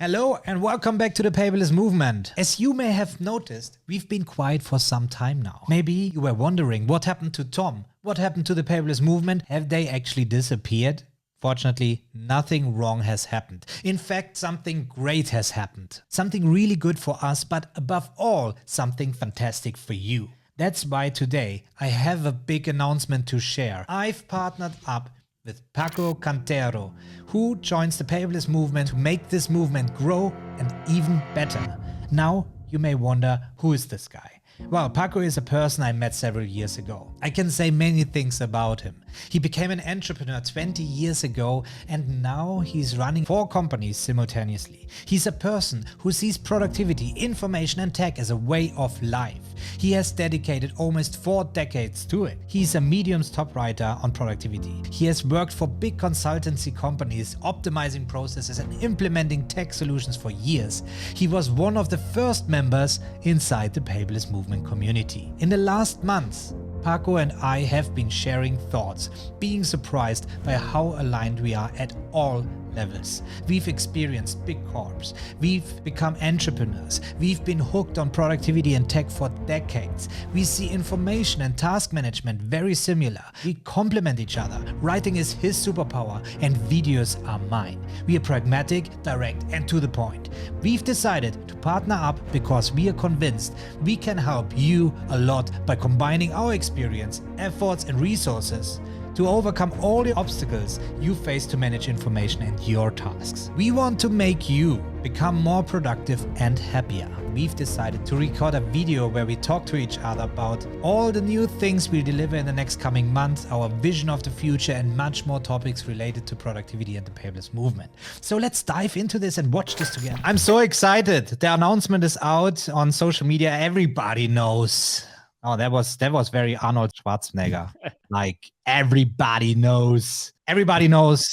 Hello and welcome back to the Paperless movement. As you may have noticed, we've been quiet for some time now. Maybe you were wondering what happened to Tom? What happened to the Paperless movement? Have they actually disappeared? Fortunately, nothing wrong has happened. In fact, something great has happened. Something really good for us, but above all, something fantastic for you. That's why today I have a big announcement to share. I've partnered up with Paco Cantero, who joins the Paperless movement to make this movement grow and even better. Now, you may wonder, who is this guy? Well, Paco is a person I met several years ago. I can say many things about him. He became an entrepreneur 20 years ago and now he's running 4 companies simultaneously. He's a person who sees productivity, information and tech as a way of life. He has dedicated almost 4 decades to it. He's a Medium's top writer on productivity. He has worked for big consultancy companies, optimizing processes and implementing tech solutions for years. He was one of the first members inside the Paperless movement community. In the last months, Paco and I have been sharing thoughts, being surprised by how aligned we are at all levels. We've experienced big corps, we've become entrepreneurs, we've been hooked on productivity and tech for decades. We see information and task management very similar. We complement each other. Writing is his superpower and videos are mine. We are pragmatic, direct and to the point. We've decided to partner up because we are convinced we can help you a lot by combining our experience, efforts and resources to overcome all the obstacles you face to manage information and your tasks. We want to make you become more productive and happier. We've decided to record a video where we talk to each other about all the new things we'll deliver in the next coming months, our vision of the future and much more topics related to productivity and the Paperless movement. So let's dive into this and watch this together. I'm so excited. The announcement is out on social media. Everybody knows. Oh, that was very Arnold Schwarzenegger. Like everybody knows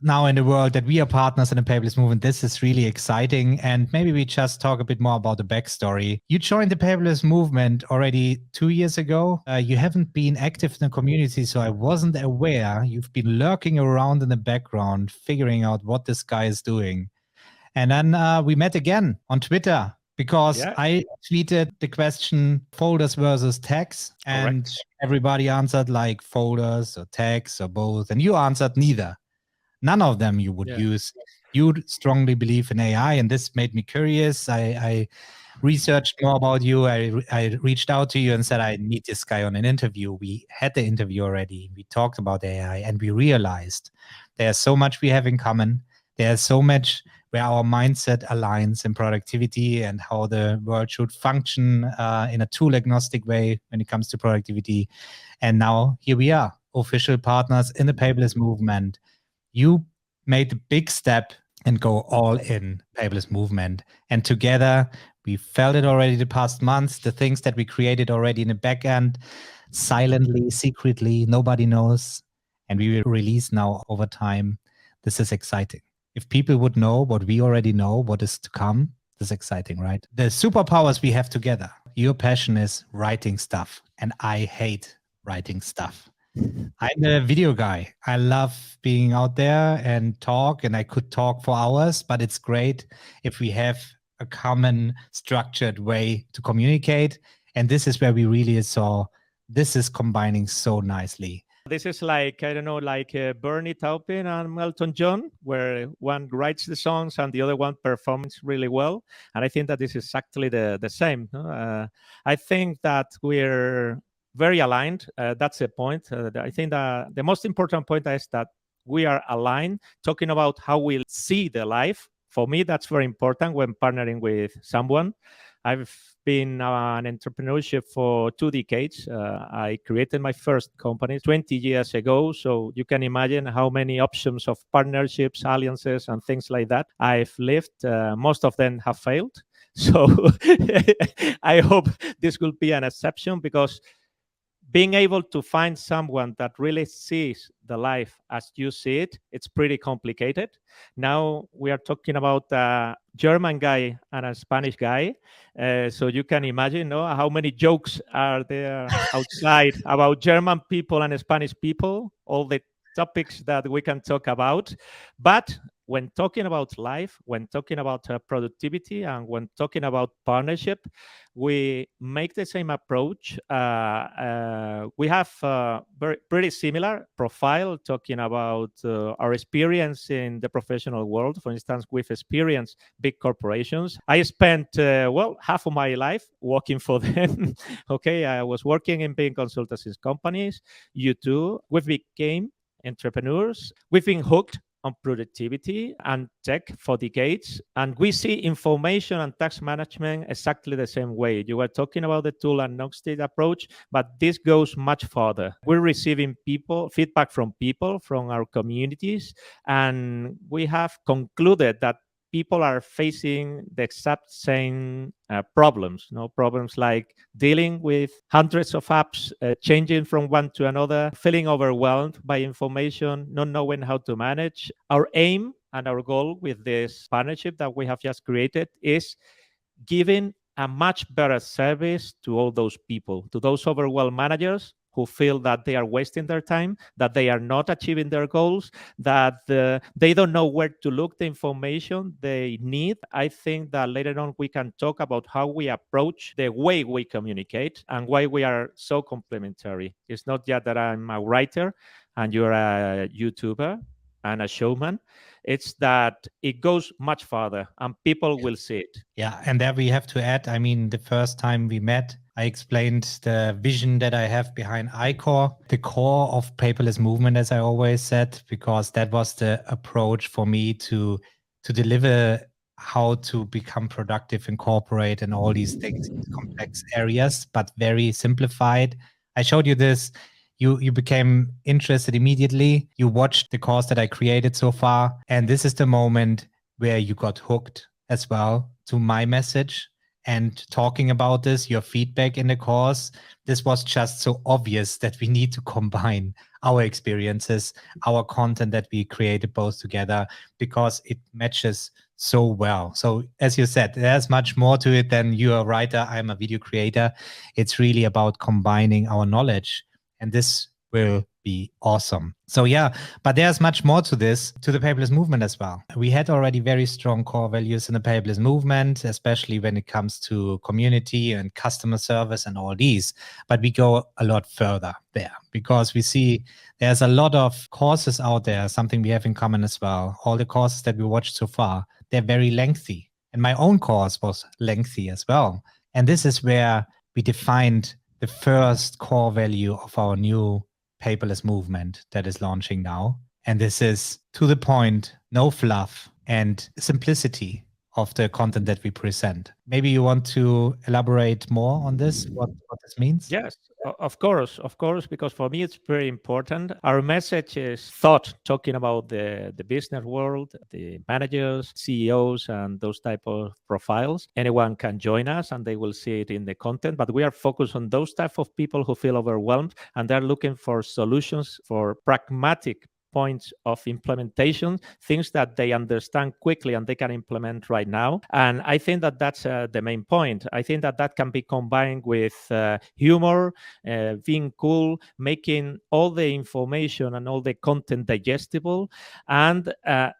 now in the world that we are partners in the Paperless movement. This is really exciting. And maybe we just talk a bit more about the backstory. You joined the Paperless movement already 2 years ago. You haven't been active in the community, so I wasn't aware. You've been lurking around in the background, figuring out what this guy is doing. And then we met again on Twitter. Because I tweeted the question folders versus tags and everybody answered like folders or tags or both. And you answered neither. None of them you would use. You strongly believe in AI and this made me curious. I researched more about you. I reached out to you and said, I need this guy on an interview. We had the interview already. We talked about AI and we realized there's so much we have in common. There's so much where our mindset aligns in productivity and how the world should function in a tool-agnostic way when it comes to productivity. And now here we are, official partners in the Paperless movement. You made the big step and go all in Paperless movement. And together, we felt it already the past months, the things that we created already in the back end, silently, secretly, nobody knows. And we will release now over time. This is exciting. If people would know what we already know, what is to come, this is exciting, right? The superpowers we have together. Your passion is writing stuff, and I hate writing stuff. I'm a video guy. I love being out there and talk, and I could talk for hours, but it's great if we have a common structured way to communicate. And this is where we really saw this is combining so nicely. This is like, I don't know, like Bernie Taupin and Elton John, where one writes the songs and the other one performs really well. And I think that this is actually the same. I think that we're very aligned. That's the point. I think that the most important point is that we are aligned, talking about how we see the life. For me, that's very important when partnering with someone. I've been an entrepreneurship for 2 decades. I created my first company 20 years ago. So you can imagine how many options of partnerships, alliances, and things like that I've lived. Most of them have failed. So I hope this will be an exception because being able to find someone that really sees the life as you see it, it's pretty complicated. Now we are talking about a German guy and a Spanish guy. So you can imagine how many jokes are there outside about German people and Spanish people, all the topics that we can talk about. But when talking about life, when talking about productivity, and when talking about partnership, we make the same approach. We have very pretty similar profile talking about our experience in the professional world. For instance, we've experienced big corporations. I spent half of my life working for them. Okay, I was working in big consultancy companies. You too. We became entrepreneurs. We've been hooked on productivity and tech for decades. And we see information and task management exactly the same way. You were talking about the tool agnostic approach, but this goes much further. We're receiving feedback from people, from our communities, and we have concluded that people are facing the exact same problems. Problems like dealing with hundreds of apps, changing from one to another, feeling overwhelmed by information, not knowing how to manage. Our aim and our goal with this partnership that we have just created is giving a much better service to all those people, to those overwhelmed managers who feel that they are wasting their time, that they are not achieving their goals, that they don't know where to look the information they need. I think that later on we can talk about how we approach the way we communicate and why we are so complementary. It's not just that I'm a writer and you're a YouTuber and a showman. It's that it goes much farther and people will see it. Yeah, and there we have to add, I mean, the first time we met, I explained the vision that I have behind iCore, the core of paperless movement, as I always said, because that was the approach for me to deliver how to become productive in corporate and all these things, complex areas, but very simplified. I showed you this. You became interested immediately. You watched the course that I created so far, and this is the moment where you got hooked as well to my message and talking about this, your feedback in the course. This was just so obvious that we need to combine our experiences, our content that we created both together, because it matches so well. So as you said, there's much more to it than you're a writer, I'm a video creator. It's really about combining our knowledge, and this will be awesome. So yeah, but there's much more to this, to the paperless movement as well. We had already very strong core values in the paperless movement, especially when it comes to community and customer service and all these. But we go a lot further there because we see there's a lot of courses out there, something we have in common as well. All the courses that we watched so far, they're very lengthy. And my own course was lengthy as well. And this is where we defined the first core value of our new paperless movement that is launching now. And this is to the point, no fluff, and simplicity of the content that we present. Maybe you want to elaborate more on this, what this means? Yes, of course, because for me it's very important. Our message is thought, talking about the business world, the managers, CEOs, and those type of profiles. Anyone can join us and they will see it in the content, but we are focused on those type of people who feel overwhelmed and they're looking for solutions, for pragmatic points of implementation, things that they understand quickly and they can implement right now. And I think that that's the main point. I think that that can be combined with humor, being cool, making all the information and all the content digestible, and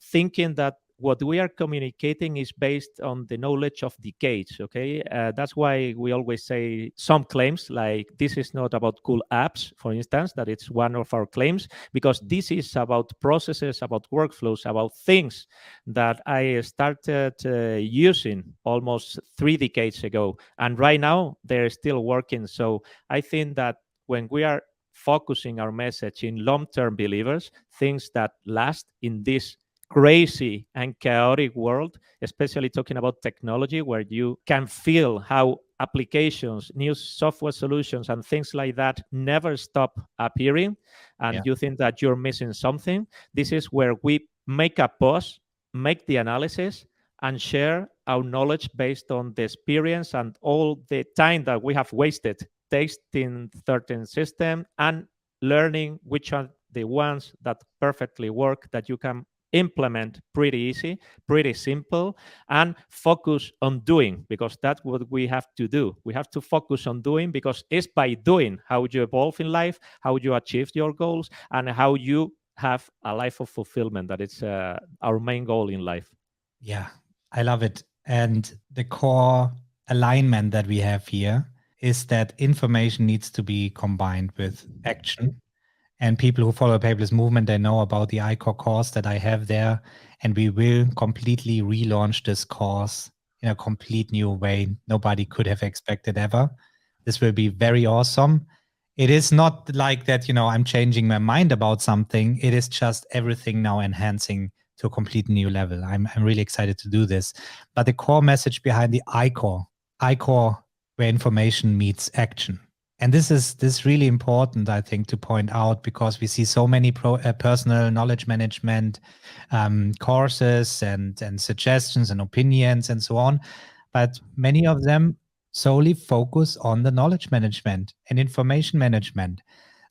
thinking that what we are communicating is based on the knowledge of decades. Okay, that's why we always say some claims like this is not about cool apps, for instance, that it's one of our claims, because this is about processes, about workflows, about things that I started using almost 3 decades ago, and right now they're still working. So I think that when we are focusing our message in long-term believers, things that last in this crazy and chaotic world, especially talking about technology, where you can feel how applications, new software solutions, and things like that never stop appearing, and you think that you're missing something. This is where we make a pause, make the analysis, and share our knowledge based on the experience and all the time that we have wasted testing certain system and learning which are the ones that perfectly work, that you can implement pretty easy, pretty simple, and focus on doing, because that's what we have to do. We have to focus on doing, because it's by doing how you evolve in life, how you achieve your goals, and how you have a life of fulfillment. That is our main goal in life. Yeah, I love it. And the core alignment that we have here is that information needs to be combined with action. And people who follow the paperless movement, they know about the iCore course that I have there. And we will completely relaunch this course in a complete new way. Nobody could have expected ever. This will be very awesome. It is not like that, I'm changing my mind about something. It is just everything now enhancing to a complete new level. I'm really excited to do this. But the core message behind the iCore, where information meets action. And this is really important, I think, to point out, because we see so many personal knowledge management courses and suggestions and opinions and so on. But many of them solely focus on the knowledge management and information management.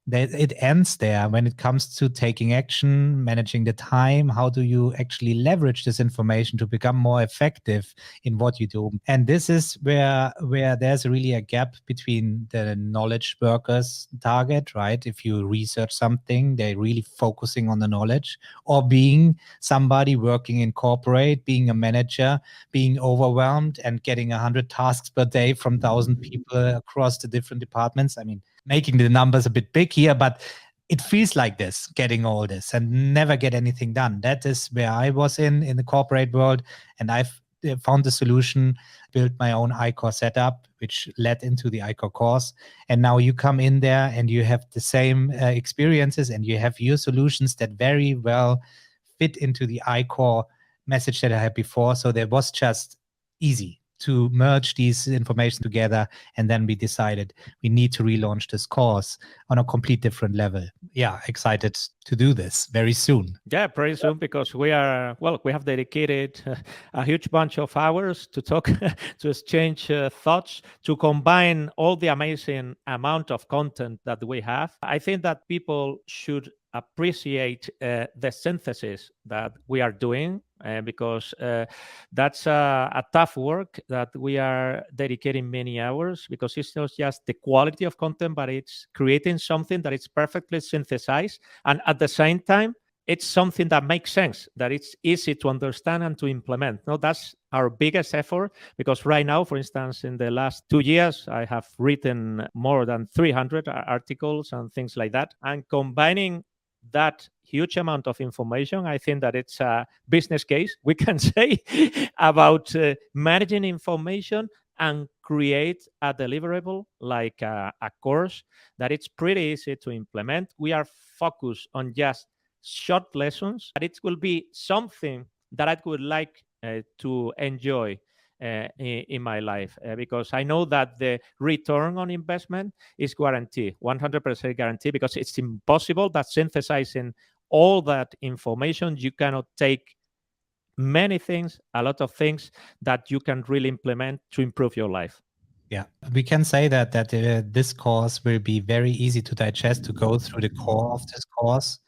It ends there when it comes to taking action, managing the time. How do you actually leverage this information to become more effective in what you do? And this is where there's really a gap between the knowledge workers target, right? If you research something, they're really focusing on the knowledge, or being somebody working in corporate, being a manager, being overwhelmed and getting 100 tasks per day from 1,000 people across the different departments. I mean, making the numbers a bit big here, but it feels like this, getting all this and never get anything done. That is where I was in the corporate world, and I've found the solution, built my own iCore setup, which led into the iCore course. And now you come in there and you have the same experiences, and you have your solutions that very well fit into the iCore message that I had before. So there was just easy to merge these information together. And then we decided we need to relaunch this course on a complete different level. Yeah, excited to do this very soon. Yeah, pretty soon, because we have dedicated a huge bunch of hours to talk, to exchange thoughts, to combine all the amazing amount of content that we have. I think that people should appreciate the synthesis that we are doing, because that's a tough work that we are dedicating many hours, because it's not just the quality of content, but it's creating something that is perfectly synthesized, and at the same time it's something that makes sense, that it's easy to understand and to implement. No, that's our biggest effort, because right now, for instance, in the last 2 years, I have written more than 300 articles and things like that. And combining that huge amount of information, I think that it's a business case, we can say, about managing information and create a deliverable like a course that it's pretty easy to implement. We are focused on just short lessons, but it will be something that I would like to enjoy in my life, because I know that the return on investment is guaranteed, 100% guaranteed, because it's impossible that synthesizing all that information, you cannot take many things, a lot of things that you can really implement to improve your life. Yeah, we can say that this course will be very easy to digest, to go through the core of this course,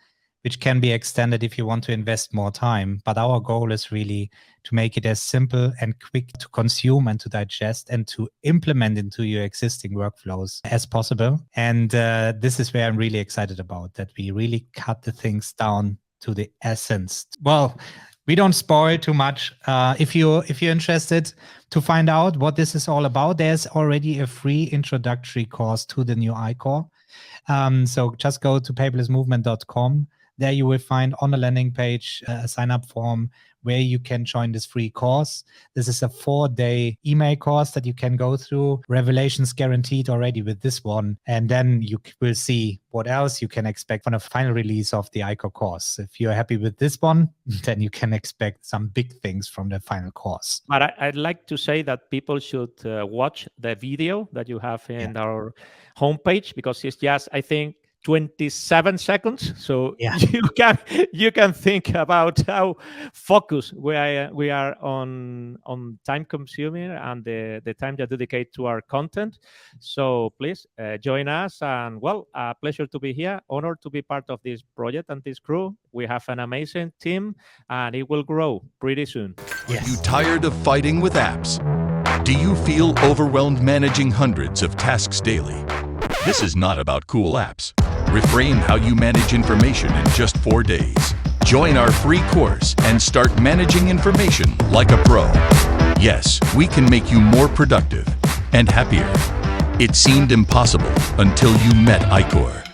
which can be extended if you want to invest more time. But our goal is really to make it as simple and quick to consume and to digest and to implement into your existing workflows as possible. And this is where I'm really excited about, that we really cut the things down to the essence. Well, we don't spoil too much. If you're interested to find out what this is all about, there's already a free introductory course to the new iCore. So just go to paperlessmovement.com. There you will find on the landing page a sign-up form where you can join this free course. This is a 4-day email course that you can go through. Revelations guaranteed already with this one. And then you will see what else you can expect on a final release of the iCore course. If you're happy with this one, then you can expect some big things from the final course. But I'd like to say that people should watch the video that you have in our homepage, because it's just, I think, 27 seconds. So you can think about how focused we are on time consuming and the time that dedicate to our content. So please join us, and a pleasure to be here. Honored to be part of this project and this crew. We have an amazing team, and it will grow pretty soon. Are you tired of fighting with apps? Do you feel overwhelmed managing hundreds of tasks daily? This is not about cool apps. Reframe how you manage information in just 4 days. Join our free course and start managing information like a pro. Yes, we can make you more productive and happier. It seemed impossible until you met iCore.